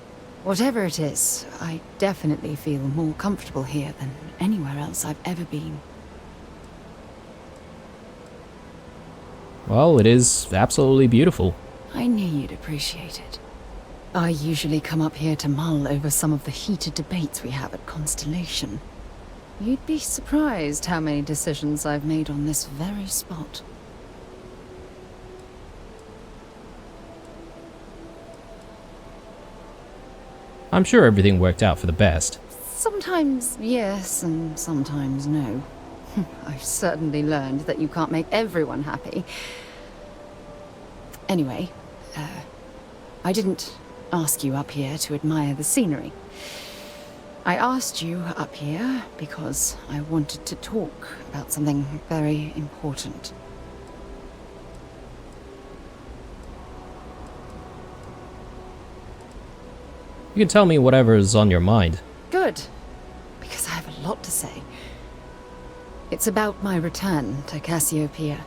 B: Whatever it is, I definitely feel more comfortable here than anywhere else I've ever been.
A: Well, it is absolutely beautiful.
B: I knew you'd appreciate it. I usually come up here to mull over some of the heated debates we have at Constellation. You'd be surprised how many decisions I've made on this very spot.
A: I'm sure everything worked out for the best.
B: Sometimes yes, and sometimes no. I've certainly learned that you can't make everyone happy. Anyway, I didn't ask you up here to admire the scenery. I asked you up here because I wanted to talk about something very important.
A: You can tell me whatever's on your mind.
B: Good, because I have a lot to say. It's about my return to Cassiopeia.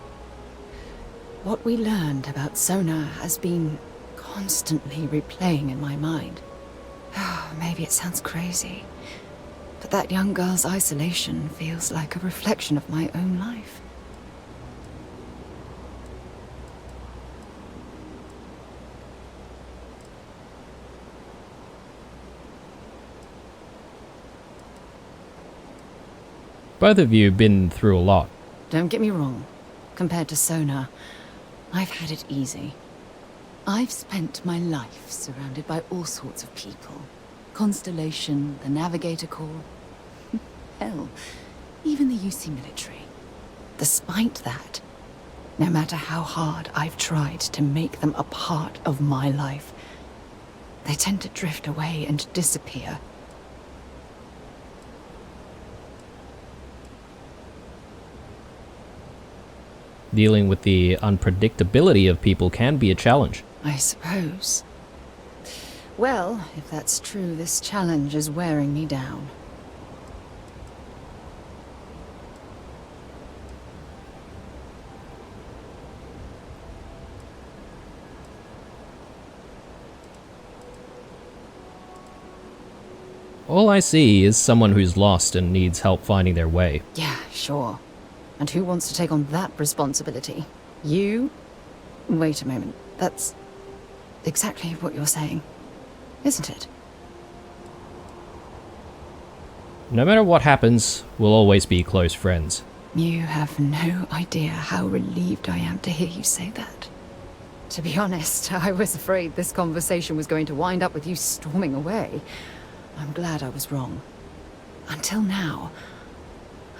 B: What we learned about Sona has been constantly replaying in my mind. Maybe it sounds crazy, but that young girl's isolation feels like a reflection of my own life.
A: Both of you have been through a lot.
B: Don't get me wrong. Compared to Sona, I've had it easy. I've spent my life surrounded by all sorts of people. Constellation, the Navigator Corps. Hell, even the UC military. Despite that, no matter how hard I've tried to make them a part of my life, they tend to drift away and disappear.
A: Dealing with the unpredictability of people can be a challenge.
B: I suppose. Well, if that's true, this challenge is wearing me down.
A: All I see is someone who's lost and needs help finding their way.
B: Yeah, sure. And who wants to take on that responsibility? You? Wait a moment. That's exactly what you're saying, isn't it?
A: No matter what happens, we'll always be close friends.
B: You have no idea how relieved I am to hear you say that. To be honest, I was afraid this conversation was going to wind up with you storming away. I'm glad I was wrong. Until now,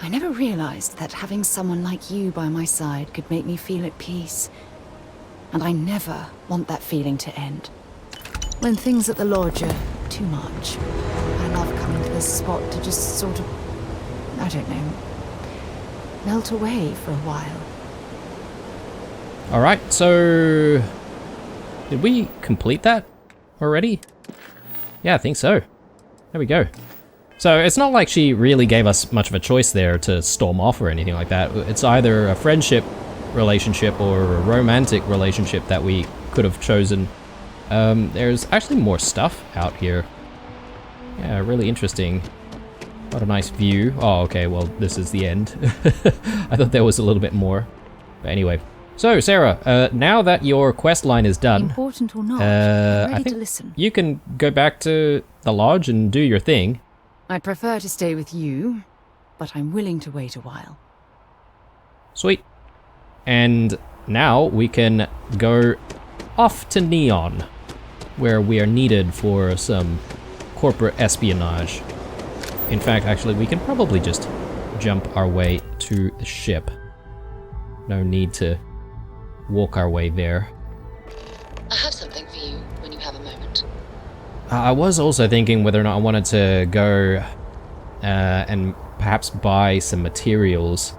B: I never realized that having someone like you by my side could make me feel at peace. And I never want that feeling to end. When things at the lodge are too much, I love coming to this spot to just sort of, I don't know, melt away for a while.
A: Alright, so... did we complete that already? Yeah, I think so. There we go. So it's not like she really gave us much of a choice there to storm off or anything like that. It's either a friendship relationship or a romantic relationship that we could have chosen. There's actually more stuff out here. Yeah, really interesting. What a nice view. Oh, okay, well, this is the end. I thought there was a little bit more. But anyway. So, Sarah, now that your quest line is done,
B: Important or not, I'm ready
A: I think
B: to listen.
A: you can go back to the lodge and do your thing.
B: I'd prefer to stay with you, but I'm willing to wait a while.
A: Sweet. And now we can go off to Neon, where we are needed for some corporate espionage. In fact, actually, we can probably just jump our way to the ship. No need to walk our way there.
B: I have something for you when you have a moment.
A: I was also thinking whether or not I wanted to go and perhaps buy some materials,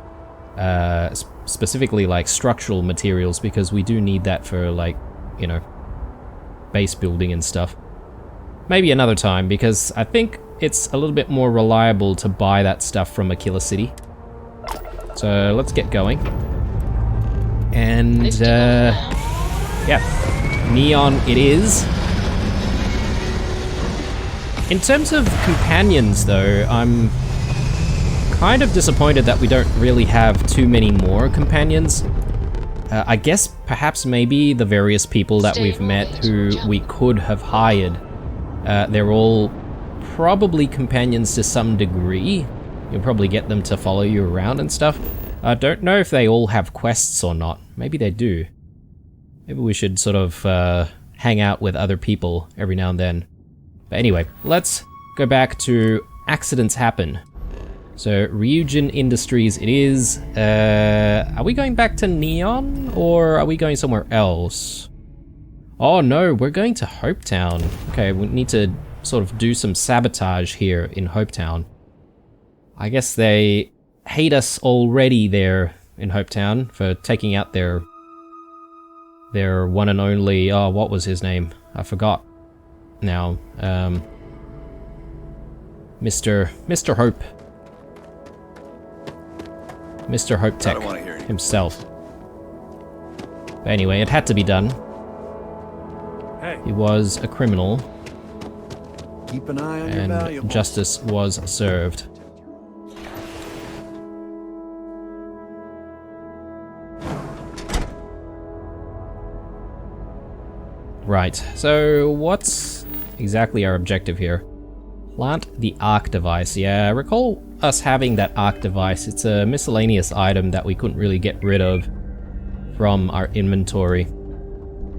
A: specifically like structural materials, because we do need that for, like, you know, base building and stuff. Maybe another time, because I think it's a little bit more reliable to buy that stuff from Aquila City. So let's get going. And yeah, Neon it is. In terms of companions, though, I'm kind of disappointed that we don't really have too many more companions. I guess perhaps maybe the various people that we've met who we could have hired, they're all probably companions to some degree. You'll probably get them to follow you around and stuff. I don't know if they all have quests or not. Maybe they do. Maybe we should sort of hang out with other people every now and then. But anyway, let's go back to Accidents Happen. So, Ryujin Industries it is. Are we going back to Neon, or are we going somewhere else? Oh no, we're going to Hopetown. Okay, we need to sort of do some sabotage here in Hopetown. I guess they hate us already there in Hopetown for taking out their one and only, oh, what was his name? I forgot now. Mr. Hope. Mr. Hope Tech himself. But anyway, it had to be done.
I: Hey.
A: He was a criminal,
I: Keep an eye on your
A: and
I: valuables.
A: justice was served. Right, so what's exactly our objective here? Plant the arc device. Yeah, recall us having that arc device. It's a miscellaneous item that we couldn't really get rid of from our inventory.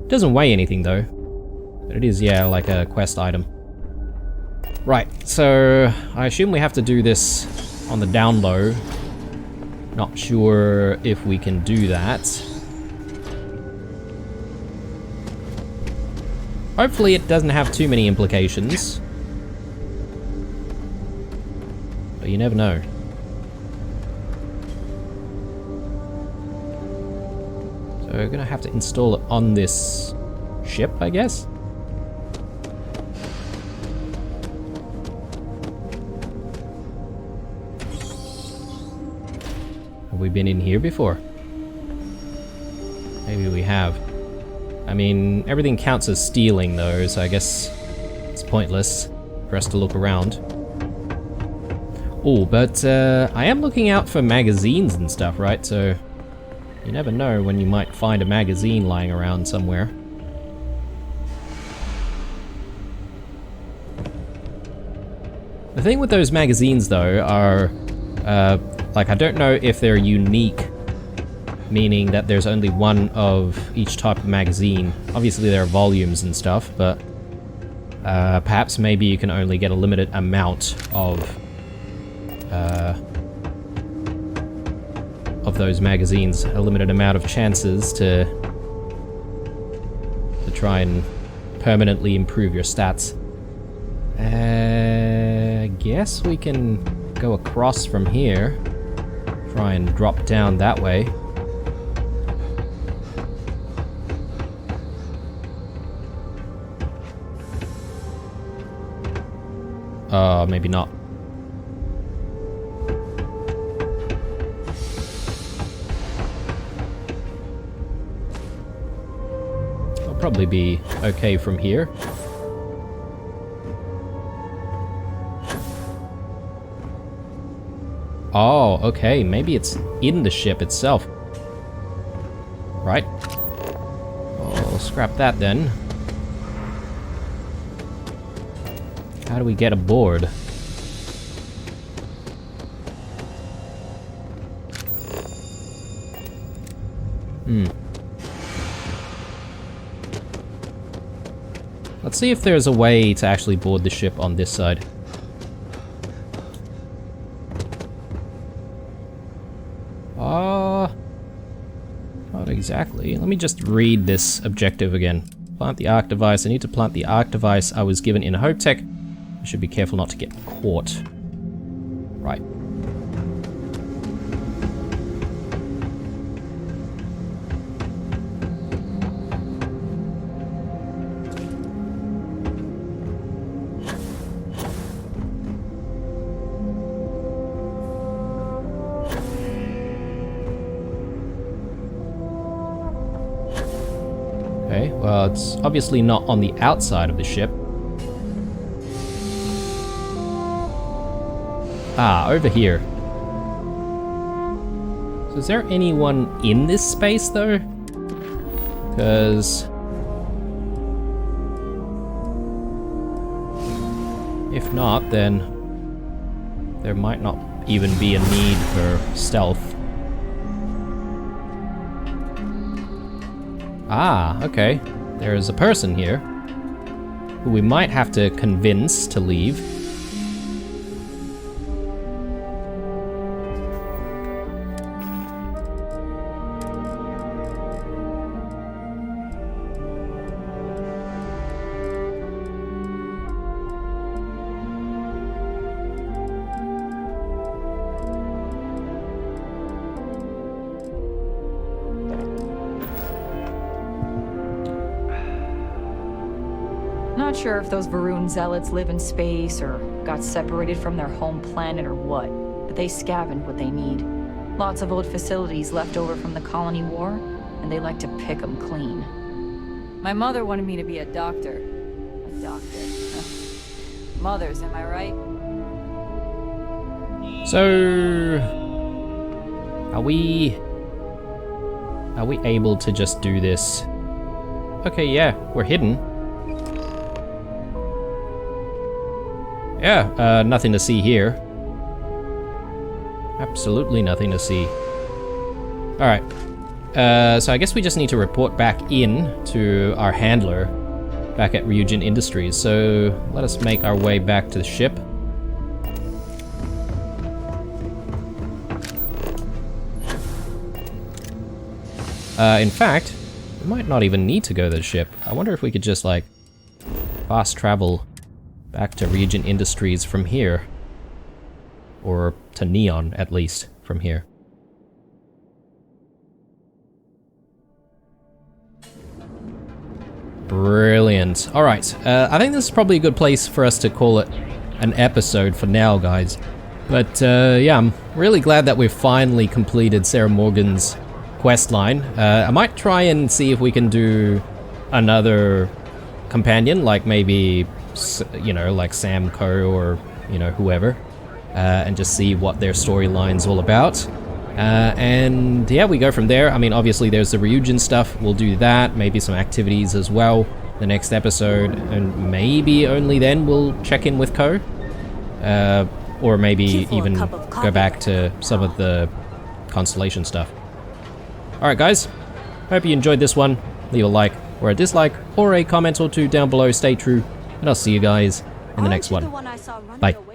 A: Doesn't weigh anything though, but it is, yeah, like a quest item. Right, so I assume we have to do this on the down low. Not sure if we can do that. Hopefully it doesn't have too many implications. But you never know. So we're gonna have to install it on this ship, I guess? Have we been in here before? Maybe we have. I mean, everything counts as stealing though, so I guess it's pointless for us to look around. Oh, but I am looking out for magazines and stuff, right? So you never know when you might find a magazine lying around somewhere. The thing with those magazines though are, like, I don't know if they're unique, meaning that there's only one of each type of magazine. Obviously there are volumes and stuff, but perhaps maybe you can only get a limited amount of those magazines, a limited amount of chances to try and permanently improve your stats. Guess we can go across from here, try and drop down that way. Maybe not. I'll probably be okay from here. Oh, okay, maybe it's in the ship itself. Right. I'll scrap that then. How do we get aboard? Let's see if there's a way to actually board the ship on this side. Not exactly. Let me just read this objective again. Plant the arc device. I need to plant the arc device I was given in Hope Tech. I should be careful not to get caught. Right. Okay, well, it's obviously not on the outside of the ship. Ah, over here. So is there anyone in this space, though? Because if not, then there might not even be a need for stealth. Ah, okay. There is a person here who we might have to convince to leave.
J: not sure if those Varun zealots live in space or got separated from their home planet or what, but they scavenged what they need. Lots of old facilities left over from the colony war, and they like to pick them clean. My mother wanted me to be a doctor. A doctor. Mothers, am I right?
A: So... Are we able to just do this? Okay, yeah, we're hidden. Yeah, nothing to see here. Absolutely nothing to see. Alright. So I guess we just need to report back in to our handler back at Ryujin Industries. So let us make our way back to the ship. In fact, we might not even need to go to the ship. I wonder if we could just, like, fast travel back to Ryujin Industries from here. Or to Neon, at least, from here. Brilliant. Alright, I think this is probably a good place for us to call it an episode for now, guys. But, yeah, I'm really glad that we've finally completed Sarah Morgan's quest line. I might try and see if we can do another companion, like maybe, you know, like Sam Coe or, you know, whoever, and just see what their storyline's all about. And yeah, we go from there. I mean, obviously there's the Ryujin stuff, we'll do that, maybe some activities as well the next episode, and maybe only then we'll check in with Coe. Or maybe even go back to some of the Constellation stuff. Alright guys, hope you enjoyed this one. Leave a like or a dislike or a comment or two down below. Stay true, and I'll see you guys in the next one. Bye.